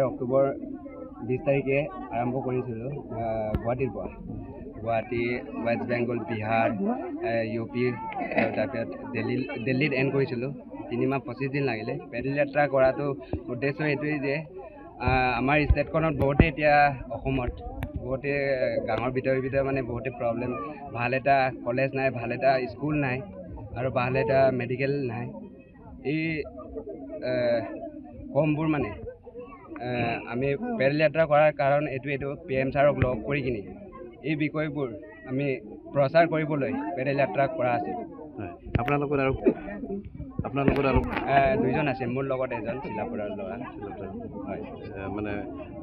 অক্টোবৰ 20 তাৰিখে আৰম্ভ কৰিছিলোঁ গুৱাহাটীৰ পৰা গুৱাহাটী ৱেষ্ট বেংগল বিহাৰ UP তাৰপিছত দিল্লীত এণ্ড কৰিছিলোঁ 3 মাহ 25 দিন লাগিলে পেডেল যাত্ৰা কৰাটো উদ্দেশ্য এইটোৱেই যে আমাৰ ষ্টেটখনত বহুতে এতিয়া অসমত বহুতে গাঁৱৰ ভিতৰে মানে বহুতে প্ৰব্লেম ভাল এটা কলেজ নাই ভাল এটা স্কুল নাই আৰু ভাল এটা মেডিকেল নাই এই কমবোৰ মানে আমি পেডেল যাত্ৰা কৰাৰ কাৰণ এইটো PM ছাৰক লগ কৰি কিনি এই বিষয়বোৰ আমি প্ৰচাৰ কৰিবলৈ পেডেল যাত্ৰা কৰা আছিল আপোনালোকৰ আৰু দুইজন আছে মোৰ লগত এজন চিলাপুৰৰ ল'ৰা হয় মানে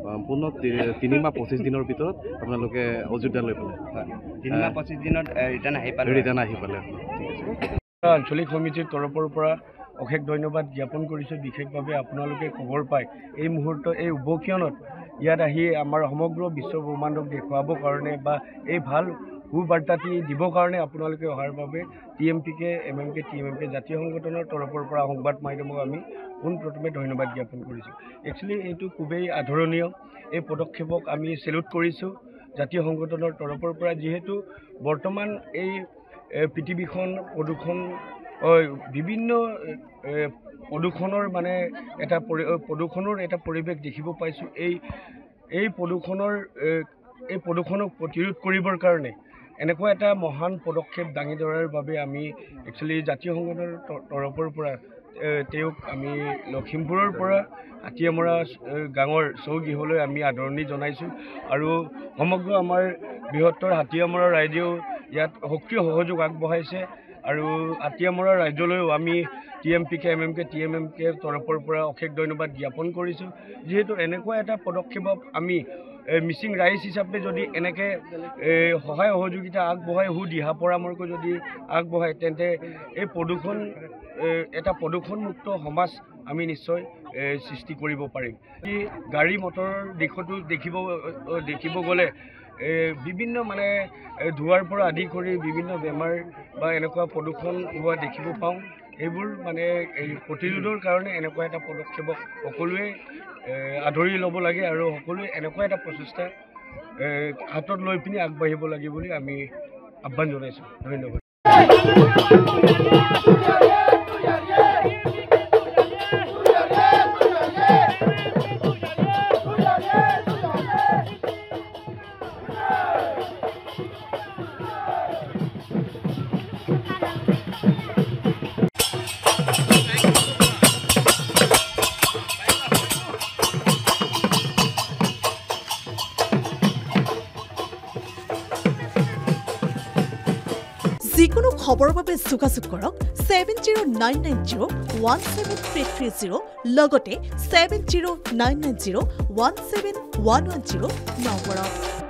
সম্পূৰ্ণ 3 মাহ 25 দিনৰ ভিতৰত আপোনালোকে অযোধ্যা লৈ পালে হয় 3 মাহ 25 দিনত ৰিটাৰ্ণ আহি পালে আঞ্চলিক সমিতিৰ তৰফৰ পৰা অশেষ ধন্যবাদ জ্ঞাপন কৰিছোঁ বিশেষভাৱে আপোনালোকে খবৰ পায় এই মুহূৰ্তত এই উবকিয়নত ইয়াত আহি আমাৰ সমগ্ৰ বিশ্ব ব্ৰহ্মাণ্ডক দেখুৱাবৰ কাৰণে বা এই ভাল সুবাৰ্তাটি দিবৰ কাৰণে আপোনালোকে অহাৰ বাবে TMPK MMK TMMK জাতীয় সংগঠনৰ তৰফৰ পৰা সংবাদ মাধ্যমক আমি পোনপ্ৰথমে ধন্যবাদ জ্ঞাপন কৰিছোঁ একচুৱেলি এইটো খুবেই আদৰণীয় এই পদক্ষেপক আমি চেলুট কৰিছোঁ জাতীয় সংগঠনৰ তৰফৰ পৰা যিহেতু বৰ্তমান এই পৃথিৱীখন বিভিন্ন প্ৰদূষণৰ মানে এটা পৰিৱেশ দেখিব পাইছোঁ এই প্ৰদূষণক প্ৰতিৰোধ কৰিবৰ কাৰণে এনেকুৱা এটা মহান পদক্ষেপ দাঙি ধৰাৰ বাবে আমি একচুৱেলি জাতীয় সংগঠনৰ তৰফৰ পৰা তেওঁক আমি লখিমপুৰৰ পৰা হাতীয়ামৰা গাঁৱৰ চৌগৃহলৈ আমি আদৰণি জনাইছোঁ আৰু সমগ্ৰ আমাৰ বৃহত্তৰ হাতীয়ামৰা ৰাইজেও ইয়াত সক্ৰিয় সহযোগ আগবঢ়াইছে আৰু হাতীয়ামৰা ৰাজ্যলৈও আমি TMPK MMK TMMK তৰফৰ পৰা অশেষ ধন্যবাদ জ্ঞাপন কৰিছোঁ যিহেতু এনেকুৱা এটা পদক্ষেপক আমি মিচিং ৰাইজ হিচাপে যদি এনেকৈ সহায় সহযোগিতা আগবঢ়াই দিহা পৰামৰ্শ যদি আগবঢ়ায় তেন্তে এই এটা প্ৰদূষণমুক্ত সমাজ আমি নিশ্চয় সৃষ্টি কৰিব পাৰিম এই গাড়ী মটৰৰ দিশতো দেখিব গ'লে বিভিন্ন মানে ধোঁৱাৰ পৰা আদি কৰি বিভিন্ন বেমাৰ বা এনেকুৱা প্ৰদূষণ হোৱা দেখিব পাওঁ এইবোৰ মানে প্ৰতিৰোধৰ কাৰণে এনেকুৱা এটা পদক্ষেপক সকলোৱে আদৰি ল'ব লাগে আৰু সকলোৱে এনেকুৱা এটা প্ৰচেষ্টা হাতত লৈ পিনি আগবাঢ়িব লাগে বুলি আমি আহ্বান জনাইছোঁ ধন্যবাদ যিকোনো খবৰৰ বাবে যোগাযোগ কৰক 7099017330 লগতে 7099017110 নম্বৰত